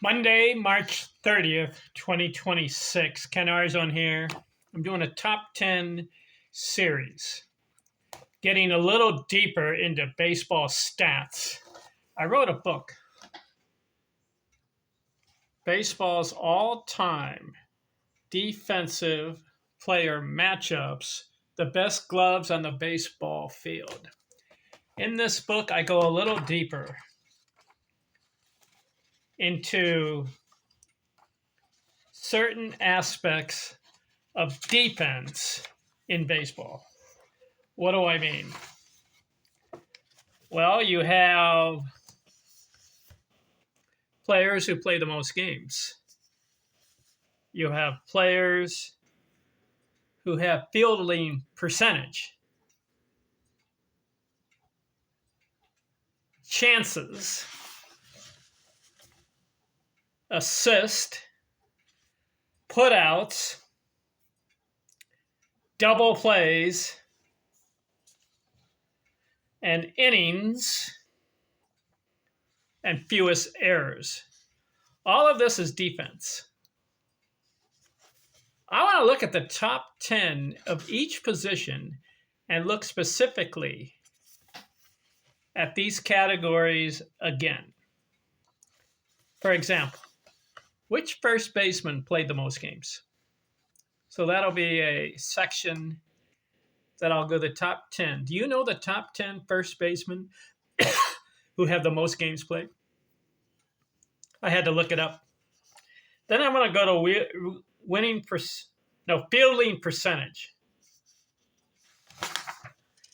Monday, March 30th, 2026. Ken Arzon here. I'm doing a top 10 series, getting a little deeper into baseball stats. I wrote a book, Baseball's All-Time Defensive Player Matchups, the Best Gloves on the Baseball Field. In this book, I go a little deeper into certain aspects of defense in baseball. What do I mean? Well, you have players who play the most games. You have players who have fielding percentage, chances, assist, putouts, double plays, and innings, and fewest errors. All of this is defense. I want to look at the top 10 of each position and look specifically at these categories again. For example, which first baseman played the most games? So that'll be a section that I'll go the top 10. Do you know the top 10 first basemen who have the most games played? I had to look it up. Then I'm going to go to fielding percentage.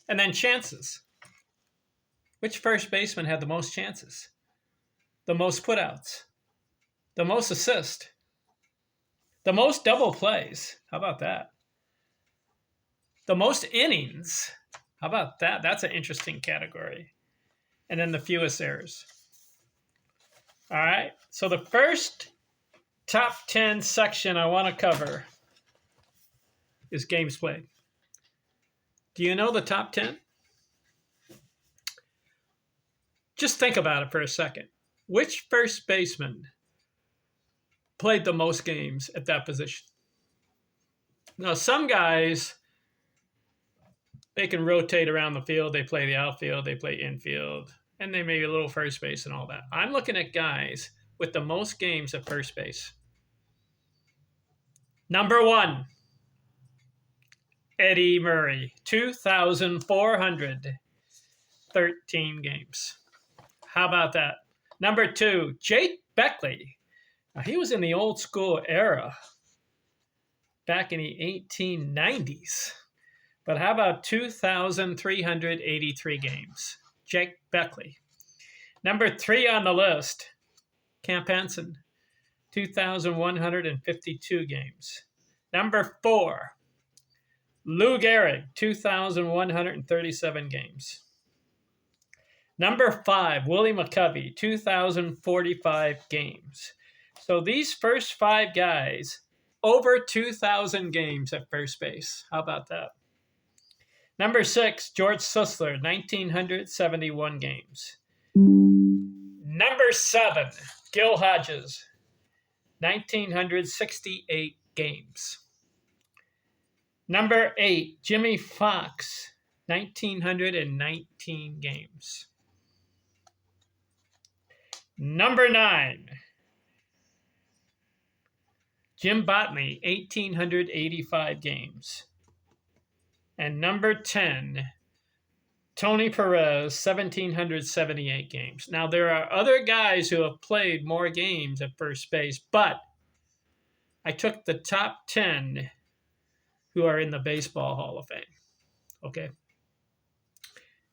And then chances. Which first baseman had the most chances? The most putouts? The most assists? The most double plays? How about that? The most innings? How about that? That's an interesting category. And then the fewest errors. All right. So the first top 10 section I want to cover is games played. Do you know the top 10? Just think about it for a second. Which first baseman played the most games at that position? Now, some guys, they can rotate around the field. They play the outfield, they play infield, and they may be a little first base and all that. I'm looking at guys with the most games at first base. Number 1, Eddie Murray, 2,413 games. How about that? Number 2, Jake Beckley. Now, he was in the old school era back in the 1890s. But how about 2,383 games? Jake Beckley. Number 3 on the list, Camp Hansen, 2,152 games. Number 4, Lou Gehrig, 2,137 games. Number 5, Willie McCovey, 2,045 games. So these first 5 guys, over 2,000 games at first base. How about that? Number 6, George Sisler, 1,971 games. Number 7, Gil Hodges, 1,968 games. Number 8, Jimmy Fox, 1,919 games. Number 9, Jim Botany, 1,885 games. And number 10, Tony Perez, 1,778 games. Now, there are other guys who have played more games at first base, but I took the top 10 who are in the Baseball Hall of Fame. Okay.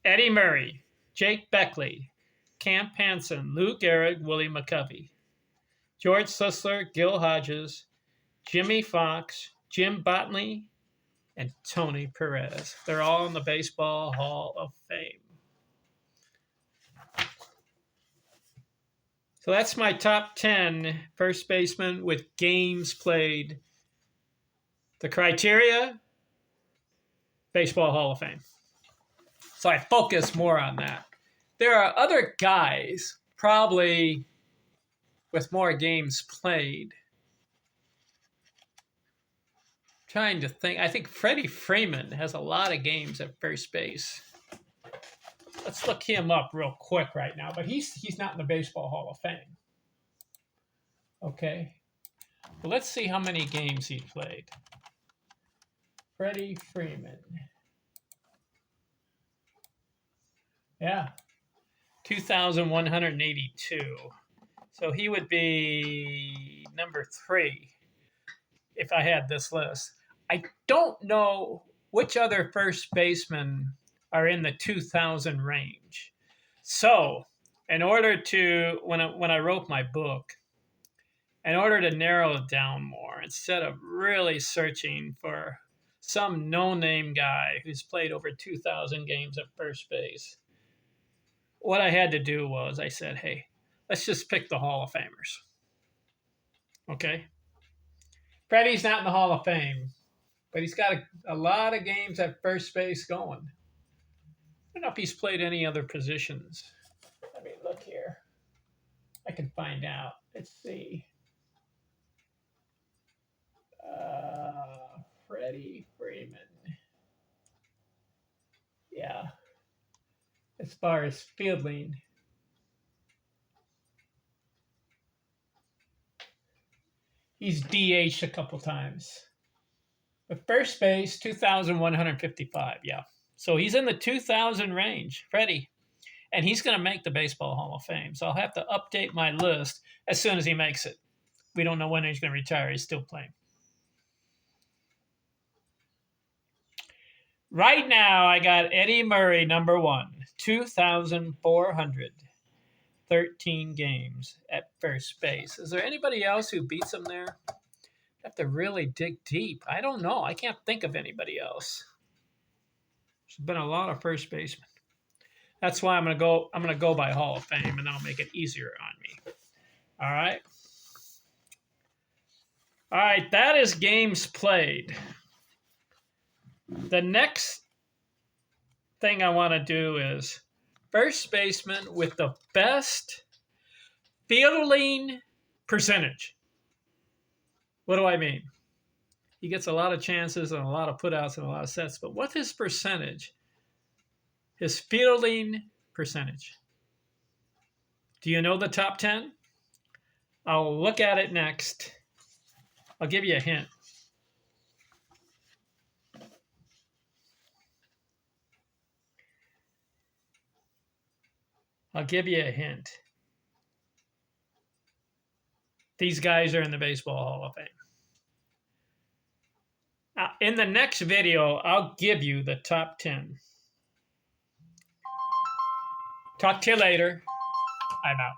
Eddie Murray, Jake Beckley, Camp Hansen, Lou Gehrig, Willie McCovey, George Sisler, Gil Hodges, Jimmy Fox, Jim Botany, and Tony Perez. They're all in the Baseball Hall of Fame. So that's my top 10 first basemen with games played. The criteria, Baseball Hall of Fame. So I focus more on that. There are other guys, probably with more games played. Trying to think. I think Freddie Freeman has a lot of games at first base. Let's look him up real quick right now. But he's not in the Baseball Hall of Fame. Okay. Well, let's see how many games he played. Freddie Freeman. Yeah. 2,182. So he would be number 3 if I had this list. I don't know which other first basemen are in the 2,000 range. So, in order to, when I wrote my book, in order to narrow it down more, instead of really searching for some no-name guy who's played over 2,000 games at first base, what I had to do was I said, hey, let's just pick the Hall of Famers. Okay? Freddie's not in the Hall of Fame, but he's got a lot of games at first base going. I don't know if he's played any other positions. Let me look here. I can find out. Let's see. Freddie Freeman. Yeah. As far as fielding, he's DH'd a couple times. But first base, 2,155. Yeah. So he's in the 2,000 range, Freddie. And he's going to make the Baseball Hall of Fame. So I'll have to update my list as soon as he makes it. We don't know when he's going to retire. He's still playing. Right now, I got Eddie Murray, number 1, 2,413 games at first base. Is there anybody else who beats him there? I have to really dig deep. I don't know. I can't think of anybody else. There's been a lot of first basemen. That's why I'm gonna go by Hall of Fame, and that'll make it easier on me. All right. All right, that is games played. The next thing I want to do is first baseman with the best fielding percentage. What do I mean? He gets a lot of chances and a lot of putouts and a lot of sets, but what's his percentage? His fielding percentage. Do you know the top 10? I'll look at it next. I'll give you a hint. I'll give you a hint. These guys are in the Baseball Hall of Fame. In the next video, I'll give you the top 10. Talk to you later. I'm out.